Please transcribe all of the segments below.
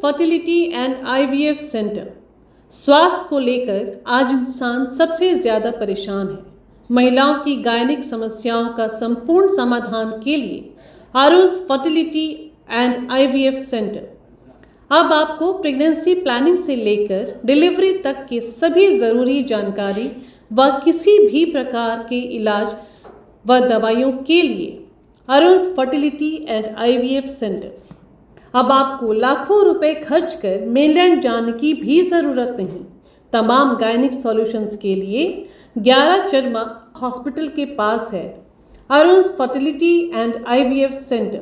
Fertility and IVF centre. स्वास्थ्य को लेकर आज इंसान सबसे ज़्यादा परेशान है। महिलाओं की गायनिक समस्याओं का संपूर्ण समाधान के लिए अरुण्स फर्टिलिटी एंड आईवीएफ सेंटर अब आपको प्रेगनेंसी प्लानिंग से लेकर डिलीवरी तक की सभी ज़रूरी जानकारी व किसी भी प्रकार के इलाज व दवाइयों के लिए अरुण्स फर्टिलिटी एंड आईवीएफ सेंटर। अब आपको लाखों रुपए खर्च कर मेनलैंड जाने की भी ज़रूरत नहीं। तमाम गायनिक सॉल्यूशंस के लिए 11 चरमा हॉस्पिटल के पास है अरुण्स फर्टिलिटी एंड आईवीएफ सेंटर।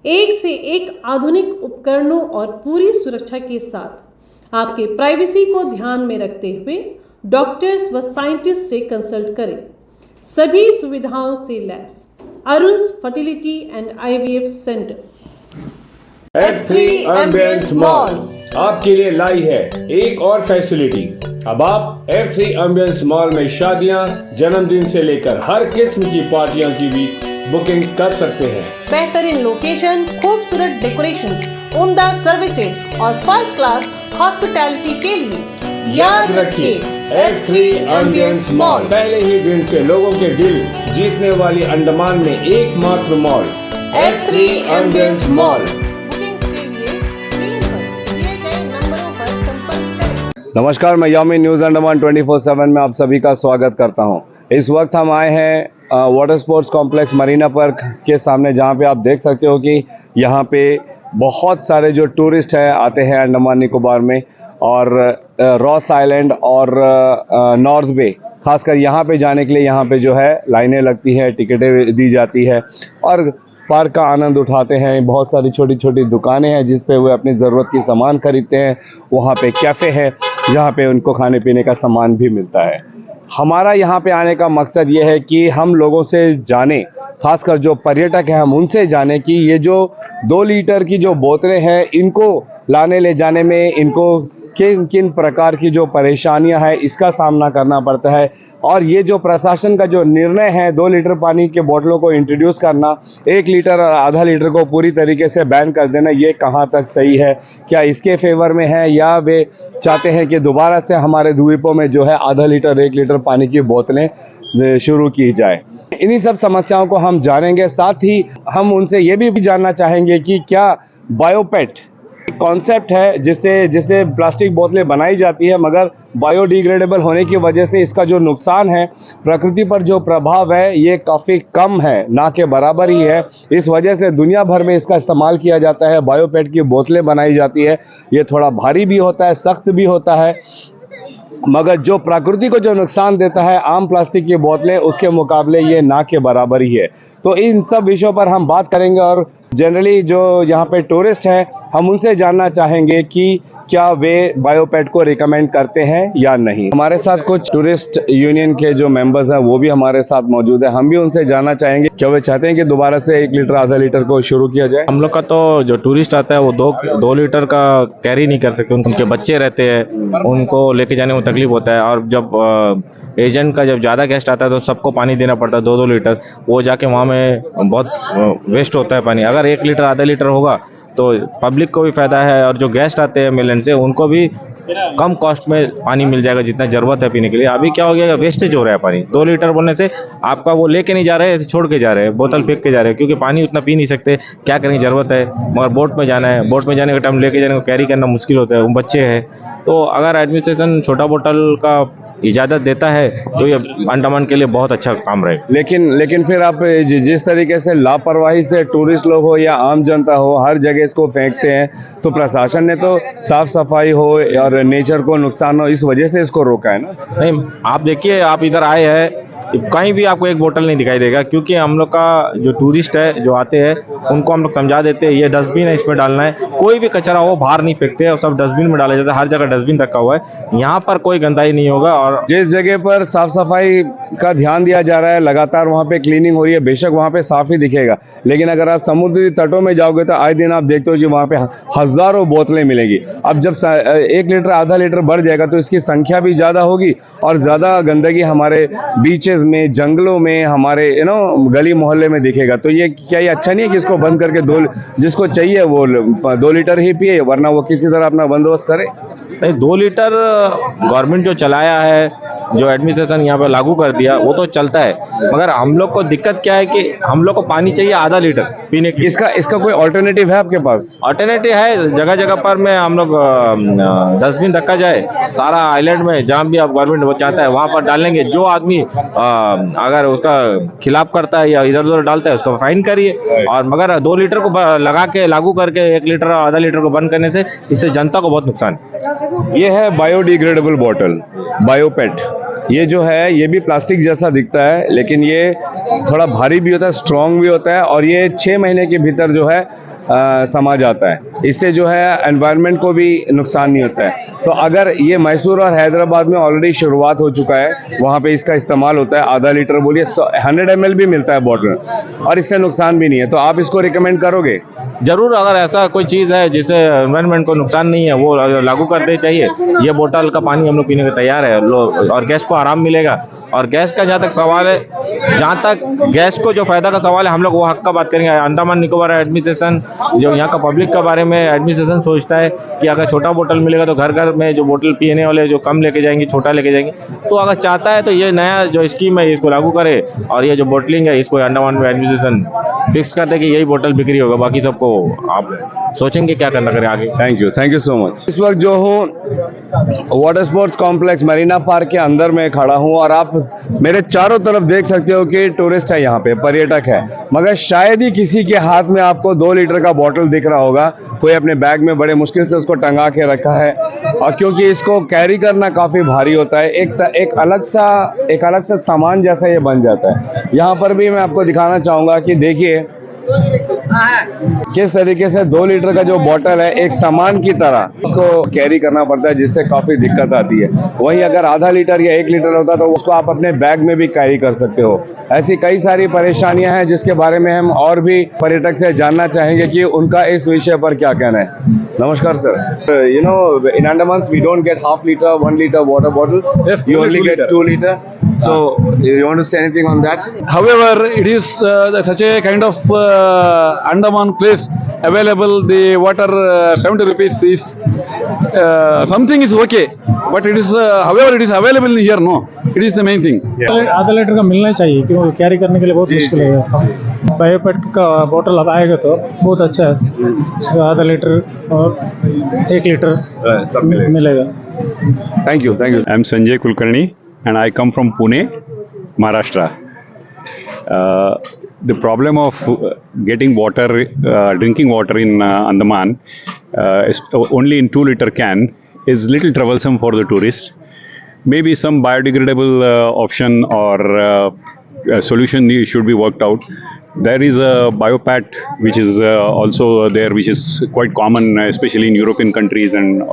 एक से एक आधुनिक उपकरणों और पूरी सुरक्षा के साथ आपके प्राइवेसी को ध्यान में रखते हुए डॉक्टर्स व साइंटिस्ट से कंसल्ट करें। सभी सुविधाओं से लैस Arun's fertility and IVF centre. F3 Ambience Mall आपके लिए लाई है एक और फैसिलिटी। अब आप F3 एम्बियंस मॉल में शादियां, जन्मदिन से लेकर हर किस्म की पार्टियों की भी बुकिंग कर सकते हैं। बेहतरीन लोकेशन, खूबसूरत डेकोरेशंस, उम्दा सर्विसेज और फर्स्ट क्लास हॉस्पिटैलिटी के लिए याद रखिए F3 एम्बियंस मॉल। पहले ही दिन से लोगों के दिल जीतने वाली अंडमान में एकमात्र mall F3 Ambience mall. Bookings के लिए स्क्रीन पर दिए गए नंबरों पर संपर्क करें। नमस्कार, मैं यामिन न्यूज़ अंडमान 24/7 में आप सभी का स्वागत करता हूं। इस वक्त हम आए हैं water sports complex Marina park के सामने, जहां पे आप देख सकते हो कि यहां पे बहुत सारे जो टूरिस्ट हैं आते हैं अंडमान निकोबार में, और रॉस आइलैंड और नॉर्थ बे, खासकर यहाँ पे जाने के लिए यहाँ पे जो है लाइनें लगती है, टिकटें दी जाती है और पार्क का आनंद उठाते हैं। बहुत सारी छोटी छोटी दुकानें हैं जिस पे वे अपनी ज़रूरत की सामान खरीदते हैं। वहाँ पे कैफ़े है जहाँ पे उनको खाने पीने का सामान भी मिलता है। हमारा यहाँ पे आने का मकसद ये है कि हम लोगों से जाने, खासकर जो पर्यटक हैं हम उनसे जाने कि ये जो 2 लीटर की जो बोतलें हैं इनको लाने ले जाने में इनको किन किन प्रकार की जो परेशानियां हैं इसका सामना करना पड़ता है। और ये जो प्रशासन का जो निर्णय है 2 लीटर पानी के बोतलों को इंट्रोड्यूस करना, 1 लीटर और आधा लीटर को पूरी तरीके से बैन कर देना, ये कहाँ तक सही है? क्या इसके फेवर में है या वे चाहते हैं कि दोबारा से हमारे द्वीपों में जो है आधा लीटर 1 लीटर पानी की बोतलें शुरू की जाए? इन्हीं सब समस्याओं को हम जानेंगे। साथ ही हम उनसे ये भी जानना चाहेंगे कि क्या बायोपेट कॉन्सेप्ट है जिससे प्लास्टिक बोतलें बनाई जाती है, मगर बायोडिग्रेडेबल होने की वजह से इसका जो नुकसान है, प्रकृति पर जो प्रभाव है, ये काफ़ी कम है, ना के बराबर ही है। इस वजह से दुनिया भर में इसका इस्तेमाल किया जाता है। बायोपेट की बोतलें बनाई जाती है। ये थोड़ा भारी भी होता है, सख्त भी होता है, मगर जो प्रकृति को जो नुकसान देता है आम प्लास्टिक की बोतलें, उसके मुकाबले ये ना के बराबर ही है। तो इन सब विषयों पर हम बात करेंगे और जनरली जो यहाँ पे टूरिस्ट हैं हम उनसे जानना चाहेंगे कि क्या वे बायोपेट को रिकमेंड करते हैं या नहीं। हमारे साथ कुछ टूरिस्ट यूनियन के जो मेंबर्स हैं वो भी हमारे साथ मौजूद है। हम भी उनसे जानना चाहेंगे क्या वे चाहते हैं कि दोबारा से 1 लीटर आधा लीटर को शुरू किया जाए। हम लोग का तो जो टूरिस्ट आता है वो 2 लीटर का कैरी नहीं कर सकते। उनके बच्चे रहते हैं, उनको लेके जाने में तकलीफ होता है। और जब एजेंट का जब ज़्यादा गेस्ट आता है तो सबको पानी देना पड़ता है 2-2 लीटर। वो जाके वहाँ में बहुत वेस्ट होता है पानी। अगर 1 लीटर आधा लीटर होगा तो पब्लिक को भी फ़ायदा है, और जो गेस्ट आते हैं मेनलैंड से उनको भी कम कॉस्ट में पानी मिल जाएगा जितना ज़रूरत है पीने के लिए। अभी क्या हो गया, वेस्टेज हो रहा है पानी। 2 लीटर बोलने से आपका वो लेके नहीं जा रहे हैं, छोड़ के जा रहे हैं, बोतल फेंक के जा रहे हैं, क्योंकि पानी उतना पी नहीं सकते। क्या करें, ज़रूरत है, मगर बोट में जाना है। बोट में जाने का टाइम लेके जाने को कैरी करना मुश्किल होता है, वो बच्चे हैं। तो अगर एडमिनिस्ट्रेशन छोटा बोतल का इजाज़त देता है तो ये अंडमान के लिए बहुत अच्छा काम रहेगा। लेकिन फिर आप जिस तरीके से लापरवाही से टूरिस्ट लोग हो या आम जनता हो हर जगह इसको फेंकते हैं, तो प्रशासन ने तो साफ सफाई हो और नेचर को नुकसान हो इस वजह से इसको रोका है ना। नहीं, आप देखिए, आप इधर आए हैं, कहीं भी आपको एक बोतल नहीं दिखाई देगा, क्योंकि हम लोग का जो टूरिस्ट है जो आते हैं उनको हम लोग समझा देते हैं ये डस्टबिन है, इसमें डालना है। कोई भी कचरा हो बाहर नहीं फेंकते हैं, सब डस्टबिन में डाला जाता है। हर जगह डस्टबिन रखा हुआ है, यहाँ पर कोई गंदगी नहीं होगा। और जिस जगह पर साफ सफाई का ध्यान दिया जा रहा है, लगातार वहाँ पे क्लीनिंग हो रही है, बेशक वहाँ पे साफ ही दिखेगा, लेकिन अगर आप समुद्री तटों में जाओगे तो आए दिन आप देखते हो कि वहाँ पे हज़ारों बोतलें मिलेंगी। अब जब 1 लीटर आधा लीटर बढ़ जाएगा तो इसकी संख्या भी ज़्यादा होगी और ज़्यादा गंदगी हमारे बीचेस बीचेस में, जंगलों में, हमारे गली मोहल्ले में दिखेगा। तो ये क्या ये अच्छा नहीं है कि इसको बंद करके जिसको चाहिए वो 2 लीटर ही पिए, वरना वो किसी तरह अपना बंदोबस्त करे? नहीं, 2 लीटर गवर्नमेंट जो चलाया है, जो एडमिनिस्ट्रेशन यहाँ पे लागू कर दिया, वो तो चलता है, मगर हम लोग को दिक्कत क्या है कि हम लोग को पानी चाहिए आधा लीटर पीने के। इसका कोई ऑल्टरनेटिव है आपके पास? अल्टरनेटिव है, जगह जगह पर में हम लोग डस्टबिन रखा जाए सारा आइलैंड में, जहाँ भी आप गवर्नमेंट वो चाहता है वहाँ पर डालेंगे। जो आदमी अगर उसका खिलाफ करता है या इधर उधर डालता है उसका फाइन करिए, और मगर 2 लीटर को लगा के लागू करके 1 लीटर और आधा लीटर को बंद करने से इससे जनता को बहुत नुकसान है। ये है बायोडिग्रेडेबल बॉटल, बायोपेट। ये जो है ये भी प्लास्टिक जैसा दिखता है, लेकिन ये थोड़ा भारी भी होता है, स्ट्रॉन्ग भी होता है, और ये 6 महीने के भीतर जो है समा जाता है। इससे जो है एनवायरनमेंट को भी नुकसान नहीं होता है। तो अगर ये मैसूर और हैदराबाद में ऑलरेडी शुरुआत हो चुका है, वहाँ पे इसका इस्तेमाल होता है। आधा लीटर बोलिए 100 ml भी मिलता है बॉटल, और इससे नुकसान भी नहीं है। तो आप इसको रिकमेंड करोगे? जरूर, अगर ऐसा कोई चीज़ है जिससे एनवायरनमेंट को नुकसान नहीं है वो लागू करते चाहिए। ये बोतल का पानी हम लोग पीने को तैयार है, और गैस को आराम मिलेगा। और गैस का जहाँ तक सवाल है, जहाँ तक गैस को जो फायदा का सवाल है, हम लोग वो हक का बात करेंगे। अंडमान निकोबार एडमिनिस्ट्रेशन, जो यहाँ का पब्लिक के बारे में एडमिनिस्ट्रेशन सोचता है कि अगर छोटा बोतल मिलेगा तो घर घर में जो बोतल पीने वाले जो कम लेके जाएंगे, छोटा लेके जाएंगे। तो अगर चाहता है तो ये नया जो स्कीम है इसको लागू करे, और ये जो बोटलिंग है इसको अंडमान में एडमिनिस्ट्रेशन फिक्स कर दे कि यही बोतल बिक्री होगा, बाकी सबको आप सोचेंगे क्या करना करें आगे। Thank you so much. इस वक्त जो हूँ water sports complex Marina park के अंदर में खड़ा हूँ, और आप मेरे चारों तरफ देख सकते हो कि टूरिस्ट है, यहाँ पे पर्यटक है, मगर शायद ही किसी के हाथ में आपको 2 लीटर का बॉटल दिख रहा होगा। कोई अपने बैग में बड़े मुश्किल से उसको टंगा के रखा है, और क्योंकि इसको कैरी करना काफ़ी भारी होता है, एक अलग सा सामान जैसा ये बन जाता है। यहाँ पर भी मैं आपको दिखाना चाहूँगा कि देखिए किस तरीके से 2 लीटर का जो बॉटल है एक सामान की तरह उसको कैरी करना पड़ता है, जिससे काफ़ी दिक्कत आती है। वहीं अगर आधा लीटर या 1 लीटर होता तो उसको आप अपने बैग में भी कैरी कर सकते हो। ऐसी कई सारी परेशानियां हैं जिसके बारे में हम और भी पर्यटक से जानना चाहेंगे कि उनका इस विषय पर क्या कहना है। नमस्कार sir. You know, in Andamans we don't get half liter, 1 liter water bottles. Yes, you only only 2 get liter. 2 liter. So you want to say anything on that? However, it is such a kind of Andaman place available. The water 70 rupees is something is okay, but it is however it is available here. No, it is the main thing. आधा litre का मिलना चाहिए, क्योंकि carry करने के लिए बहुत मुश्किल है। बायोपेट का बोतल अब आएगा तो बहुत अच्छा है, इसका आधा लीटर और 1 लीटर सब मिलेगा। Thank you. I'm Sanjay Kulkarni and I come from Pune, Maharashtra. The problem of getting water, drinking water in Andaman, is only in 2 liter can, is little troublesome for the tourists. Maybe some biodegradable option or solution should be worked out. There is a BioPat which is also there, which is quite common, especially in European countries and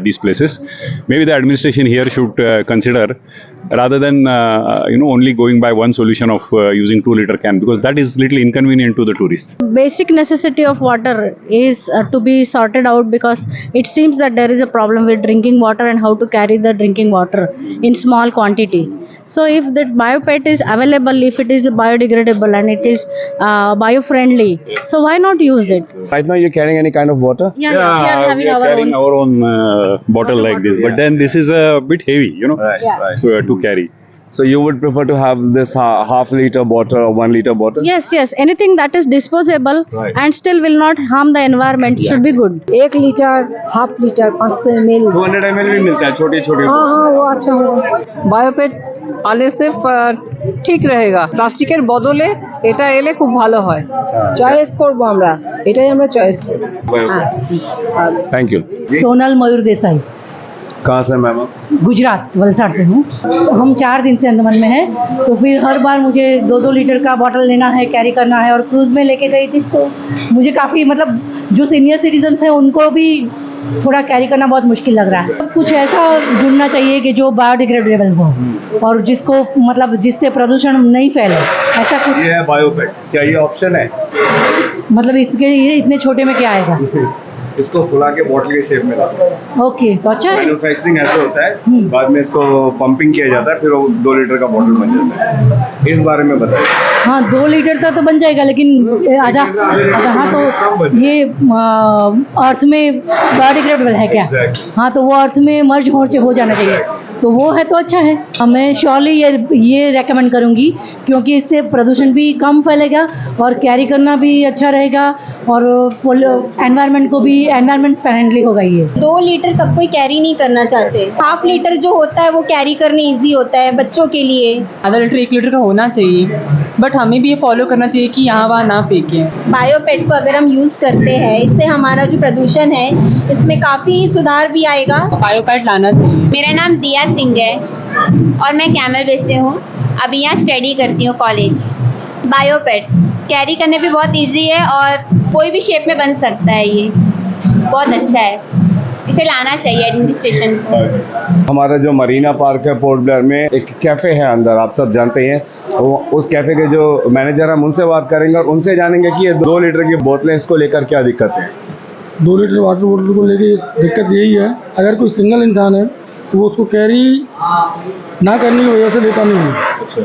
these places. Maybe the administration here should consider, rather than only going by one solution of using 2 liter can, because that is little inconvenient to the tourists. Basic necessity of water is to be sorted out, because it seems that there is a problem with drinking water and how to carry the drinking water in small quantity. So if that BioPet is available, if it is biodegradable and it is bio-friendly, so why not use it? Right now, you're carrying any kind of water? Yeah, we are having our carrying own. our own bottle like this, but then this is a bit heavy, Yeah. so, to carry. So you would prefer to have this half liter bottle or 1 liter bottle? Yes, anything that is disposable and still will not harm the environment should be good. 1 litre, half litre, 500 ml। 200 ml भी मिलता है, छोटे छोटे। हाँ वो अच्छा होगा। বায়োপেট আনলে ঠিক रहेगा। প্লাস্টিকের বদলে এটা এলে খুব ভালো হয়। চয়েস করব আমরা, এটাই আমরা চয়েস করব। Thank you. सोनल मयूर देसाई, कहाँ से मैम? गुजरात वलसाड़ से हूँ। तो हम 4 दिन से अंडमान में हैं, तो फिर हर बार मुझे 2-2 लीटर का बॉटल लेना है, कैरी करना है। और क्रूज़ में लेके गई थी तो मुझे काफ़ी जो सीनियर सिटीजन्स हैं उनको भी थोड़ा कैरी करना बहुत मुश्किल लग रहा है। कुछ ऐसा ढूंढना चाहिए कि जो बायोडिग्रेडेबल हो और जिसको जिससे प्रदूषण नहीं फैले, ऐसा कुछ। ये है बायोपेट, क्या ये ऑप्शन है? इसके इतने छोटे में क्या आएगा? इसको फुला के बॉटल के शेप में लाते हैं। ओके, तो अच्छा है। मैन्युफैक्चरिंग ऐसे होता है, बाद में इसको पंपिंग किया जाता है, फिर वो 2 लीटर का बॉटल बन जाता है। इस बारे में बताइए। हाँ, 2 लीटर का तो बन जाएगा, लेकिन आधा हाँ, तो ये अर्थ में बायोडिग्रेडेबल है क्या? हाँ, तो वो अर्थ में मर्ज हो जाना चाहिए, तो वो है तो अच्छा है। मैं श्योरली ये रेकमेंड करूँगी, क्योंकि इससे प्रदूषण भी कम फैलेगा और कैरी करना भी अच्छा रहेगा और एनवायरनमेंट को भी एनवायरनमेंट फ्रेंडली होगा। ये 2 लीटर सब कोई कैरी नहीं करना चाहते। हाफ लीटर जो होता है वो कैरी करने इजी होता है बच्चों के लिए। आधा लीटर 1 लीटर का होना चाहिए, बट हमें भी ये फॉलो करना चाहिए कि यहाँ वहाँ ना फेंकें। बायोपेट को अगर हम यूज़ करते हैं, इससे हमारा जो प्रदूषण है इसमें काफ़ी सुधार भी आएगा। बायोपेट लाना चाहिए। मेरा नाम दिया सिंह है और मैं कैमल बेस से हूँ। अभी यहाँ स्टडी करती हूँ कॉलेज। बायोपेट कैरी करने भी बहुत इजी है और कोई भी शेप में बन सकता है। ये बहुत अच्छा है, इसे लाना चाहिए एडमिनिस्ट्रेशन को। हमारा जो मरीना पार्क है पोर्ट ब्लेयर में, एक कैफ़े है अंदर, आप सब जानते हैं। उस कैफ़े के जो मैनेजर हम उनसे बात करेंगे और उनसे जानेंगे कि ये 2 लीटर की बोतलें, इसको लेकर क्या दिक्कत है। 2 लीटर वाटर बोतल को लेके दिक्कत यही है, अगर कोई सिंगल इंसान है तो वो उसको कैरी ना करने की वजह से लेता नहीं है। अच्छा।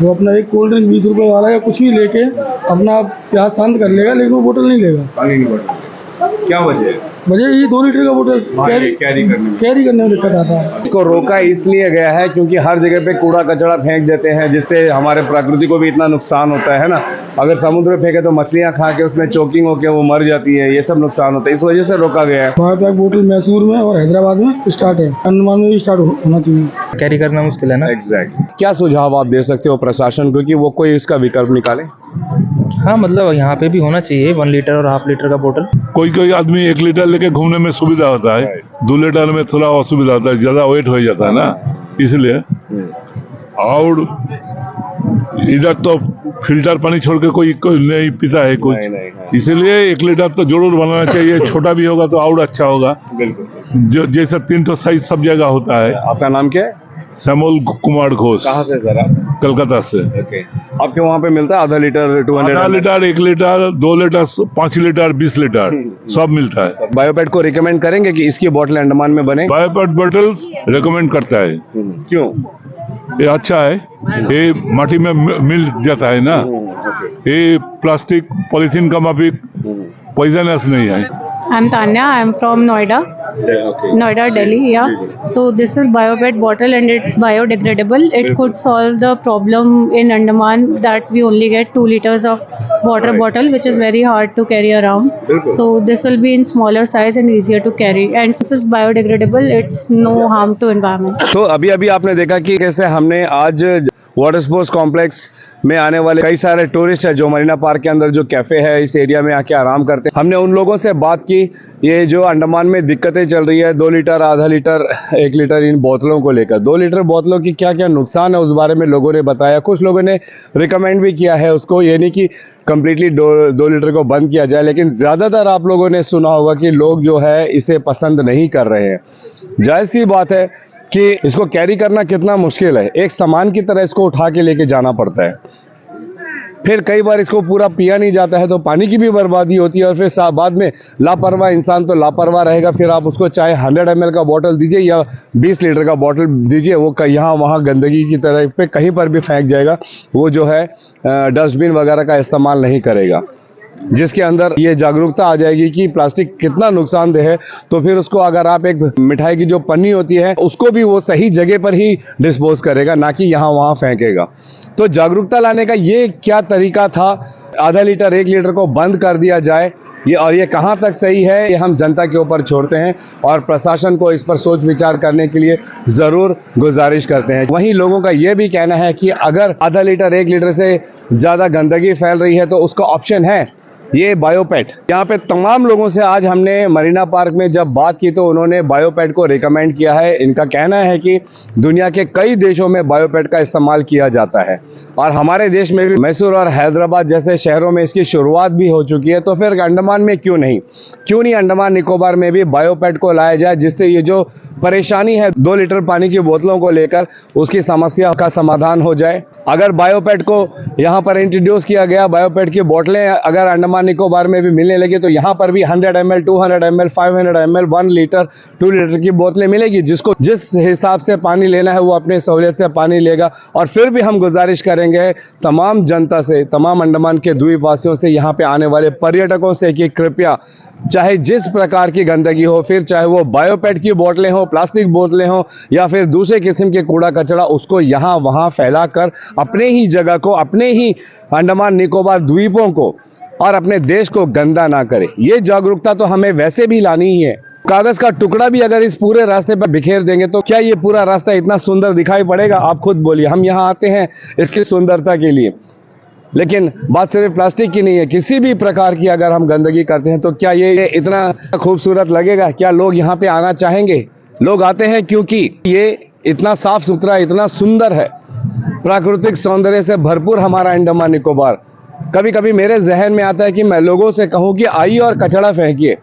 वो अपना एक कोल्ड ड्रिंक 20 रुपये वाला या कुछ भी लेके अपना प्यास शांत कर लेगा, लेकिन वो बोतल नहीं लेगा। पानी नहीं बोतल, क्या वजह है? वजह ये 2 लीटर का बोतल कैरी करने में दिक्कत आता है। इसको रोका इसलिए गया है क्योंकि हर जगह पे कूड़ा कचरा फेंक देते हैं, जिससे हमारे प्रकृति को भी इतना नुकसान होता है ना। अगर समुद्र फेंके तो मछलियां खा के उसमें चोकिंग होकर वो मर जाती है, ये सब नुकसान होता है, इस वजह से रोका गया है। बायोपेट बोतल मैसूर में और हैदराबाद में स्टार्ट है, अंडमान में भी स्टार्ट होना चाहिए। कैरी करना मुश्किल है ना। एग्जैक्टली। क्या सुझाव आप दे सकते हो प्रशासन को कि वो कोई इसका विकल्प निकाले? हाँ, मतलब यहाँ पे भी होना चाहिए 1 लीटर और हाफ लीटर का बोतल। कोई आदमी 1 लीटर लेके घूमने में सुविधा होता है, 2 लीटर में थोड़ा असुविधा होता है, ज्यादा वेट हो जाता है ना, इसलिए। और इधर तो फिल्टर पानी छोड़ के कोई नहीं पीता है कुछ, इसलिए 1 लीटर तो जरूर बनाना चाहिए। छोटा भी होगा तो और अच्छा होगा। जो जैसे 3 साइज सब जगह होता है। आपका नाम क्या है? श्यामल कुमार घोष। कहाँ से सर आप? कलकत्ता से। ओके। आपके वहाँ पे मिलता है आधा लीटर, 200 आधा litre, 1 litre, 2 litre, 5 litre, 20 litre सब मिलता है। बायोपेट को रिकमेंड करेंगे कि इसकी बोतल अंडमान में बने? बायोपेट बोतल्स रिकमेंड करता है। क्यों? ये अच्छा है, ये माटी में मिल जाता है ना। ये प्लास्टिक पॉलिथीन का भी पॉइजनस नहीं है। I am Tanya, I am from Noida. Noida, Delhi, yeah. So this is BioPet bottle and it's biodegradable. It could solve the problem in Andaman that we only get 2 liters of water bottle, which is very hard to carry around. So this will be in smaller size and easier to carry. And since it's biodegradable, it's no harm to environment. तो अभी आपने देखा कि कैसे हमने आज water sports complex में आने वाले कई सारे टूरिस्ट हैं जो मरीना पार्क के अंदर जो कैफ़े है इस एरिया में आके आराम करते हैं। हमने उन लोगों से बात की, ये जो अंडमान में दिक्कतें चल रही है 2 लीटर, आधा लीटर, 1 लीटर इन बोतलों को लेकर, 2 लीटर बोतलों की क्या क्या नुकसान है उस बारे में लोगों ने बताया। कुछ लोगों ने रिकमेंड भी किया है उसको, ये नहीं कि कम्प्लीटली 2 लीटर को बंद किया जाए, लेकिन ज़्यादातर आप लोगों ने सुना होगा कि लोग जो है इसे पसंद नहीं कर रहे हैं। जायज़ सी बात है कि इसको कैरी करना कितना मुश्किल है, एक सामान की तरह इसको उठा के लेके जाना पड़ता है। फिर कई बार इसको पूरा पिया नहीं जाता है तो पानी की भी बर्बादी होती है, और फिर बाद में लापरवाह इंसान तो लापरवाह रहेगा। फिर आप उसको चाहे 100 ml का बॉटल दीजिए या 20 लीटर का बॉटल दीजिए, वो यहाँ वहाँ गंदगी की तरह पे कहीं पर भी फेंक जाएगा। वो जो है डस्टबिन वगैरह का इस्तेमाल नहीं करेगा, जिसके अंदर ये जागरूकता आ जाएगी कि प्लास्टिक कितना नुकसानदेह है। तो फिर उसको अगर आप एक मिठाई की जो पन्नी होती है उसको भी वो सही जगह पर ही डिस्पोज करेगा, ना कि यहाँ वहाँ फेंकेगा। तो जागरूकता लाने का ये क्या तरीका था, आधा लीटर 1 लीटर को बंद कर दिया जाए, ये कहाँ तक सही है, ये हम जनता के ऊपर छोड़ते हैं और प्रशासन को इस पर सोच विचार करने के लिए ज़रूर गुजारिश करते हैं। वहीं लोगों का ये भी कहना है कि अगर आधा लीटर 1 लीटर से ज़्यादा गंदगी फैल रही है तो उसका ऑप्शन है ये बायोपेट। यहाँ पे तमाम लोगों से आज हमने मरीना पार्क में जब बात की तो उन्होंने बायोपेट को रिकमेंड किया है। इनका कहना है कि दुनिया के कई देशों में बायोपेट का इस्तेमाल किया जाता है और हमारे देश में भी मैसूर और हैदराबाद जैसे शहरों में इसकी शुरुआत भी हो चुकी है। तो फिर अंडमान में क्यों नहीं अंडमान निकोबार में भी बायोपेट को लाया जाए, जिससे ये जो परेशानी है 2 लीटर पानी की बोतलों को लेकर उसकी समस्या का समाधान हो जाए। अगर बायोपेट को यहाँ पर इंट्रोड्यूस किया गया, बायोपेट की बोतलें अगर अंडमान निकोबार में भी मिलने लगी तो यहाँ पर भी 100 ml, 200 ml, 500 ml, 1 litre, 2 litre की बोतलें मिलेगी। जिसको जिस हिसाब से पानी लेना है वो अपनी सहूलियत से पानी लेगा। और फिर भी हम गुजारिश करेंगे तमाम जनता से, तमाम अंडमान के द्वीपवासियों से, यहाँ पे आने वाले पर्यटकों से कि कृपया चाहे जिस प्रकार की गंदगी हो, फिर चाहे वो बायोपेट की बोतलें हो, प्लास्टिक बोतलें हो या फिर दूसरे किस्म के कूड़ा कचरा, उसको यहाँ वहाँ फैलाकर अपने ही जगह को, अपने ही अंडमान निकोबार द्वीपों को और अपने देश को गंदा ना करे। ये जागरूकता तो हमें वैसे भी लानी ही है। कागज का टुकड़ा भी अगर इस पूरे रास्ते पर बिखेर देंगे तो क्या ये पूरा रास्ता इतना सुंदर दिखाई पड़ेगा? आप खुद बोलिए। हम यहाँ आते हैं इसकी सुंदरता के लिए, लेकिन बात सिर्फ प्लास्टिक की नहीं है, किसी भी प्रकार की अगर हम गंदगी करते हैं तो क्या ये इतना खूबसूरत लगेगा? क्या लोग यहाँ पे आना चाहेंगे? लोग आते हैं क्योंकि ये इतना साफ सुथरा, इतना सुंदर है, प्राकृतिक सौंदर्य से भरपूर हमारा अंडमान निकोबार। कभी कभी मेरे जहन में आता है कि मैं लोगों से कहूँ कि आइए और कचरा फेंकिए,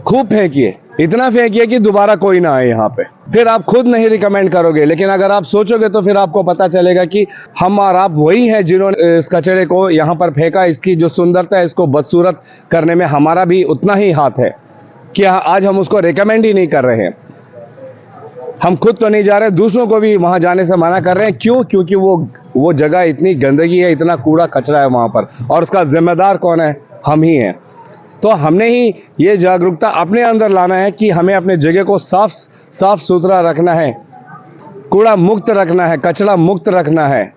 खूब फेंकिए, इतना फेंकिए कि दोबारा कोई ना आए यहाँ पे। फिर आप खुद नहीं रिकमेंड करोगे, लेकिन अगर आप सोचोगे तो फिर आपको पता चलेगा कि हम और आप वही हैं जिन्होंने इस कचरे को यहाँ पर फेंका। इसकी जो सुंदरता है, इसको बदसूरत करने में हमारा भी उतना ही हाथ है कि आज हम उसको रिकमेंड ही नहीं कर रहे हैं। हम खुद तो नहीं जा रहे, दूसरों को भी वहाँ जाने से मना कर रहे हैं। क्यों? क्योंकि वो जगह इतनी गंदगी है, इतना कूड़ा कचरा है वहाँ पर, और उसका जिम्मेदार कौन है? हम ही हैं। तो हमने ही ये जागरूकता अपने अंदर लाना है कि हमें अपने जगह को साफ सुथरा रखना है, कूड़ा मुक्त रखना है, कचरा मुक्त रखना है।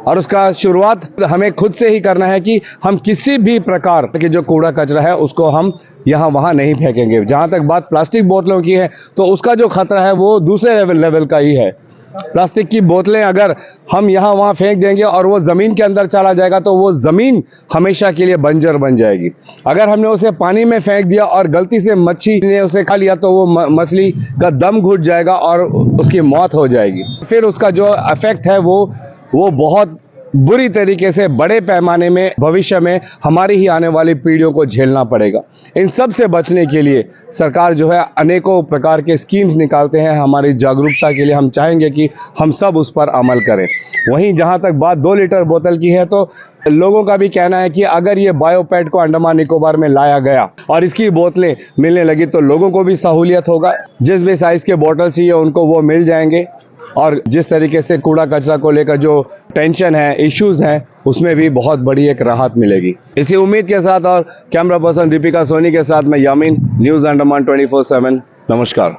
और उसका शुरुआत हमें खुद से ही करना है कि हम किसी भी प्रकार के जो कूड़ा कचरा है उसको हम यहाँ वहाँ नहीं फेंकेंगे। जहाँ तक बात प्लास्टिक बोतलों की है तो उसका जो खतरा है वो दूसरे लेवल का ही है। प्लास्टिक की बोतलें अगर हम यहाँ वहाँ फेंक देंगे और वो ज़मीन के अंदर चला जाएगा तो वो ज़मीन हमेशा के लिए बंजर बन जाएगी। अगर हमने उसे पानी में फेंक दिया और गलती से मच्छी ने उसे खा लिया तो वो मछली का दम घुट जाएगा और उसकी मौत हो जाएगी। फिर उसका जो इफेक्ट है वो बहुत बुरी तरीके से बड़े पैमाने में भविष्य में हमारी ही आने वाली पीढ़ियों को झेलना पड़ेगा। इन सब से बचने के लिए सरकार जो है अनेकों प्रकार के स्कीम्स निकालते हैं। हमारी जागरूकता के लिए हम चाहेंगे कि हम सब उस पर अमल करें। वहीं जहां तक बात 2 लीटर बोतल की है तो लोगों का भी कहना है कि अगर ये बायोपेट को अंडमान निकोबार में लाया गया और इसकी बोतलें मिलने लगी तो लोगों को भी सहूलियत होगा। जिस भी साइज़ के बोतल चाहिए उनको वो मिल जाएंगे, और जिस तरीके से कूड़ा कचरा को लेकर जो टेंशन है, इश्यूज हैं, उसमें भी बहुत बड़ी एक राहत मिलेगी। इसी उम्मीद के साथ और कैमरा पर्सन दीपिका सोनी के साथ मैं यामीन, न्यूज़ अंडमान 24/7। नमस्कार।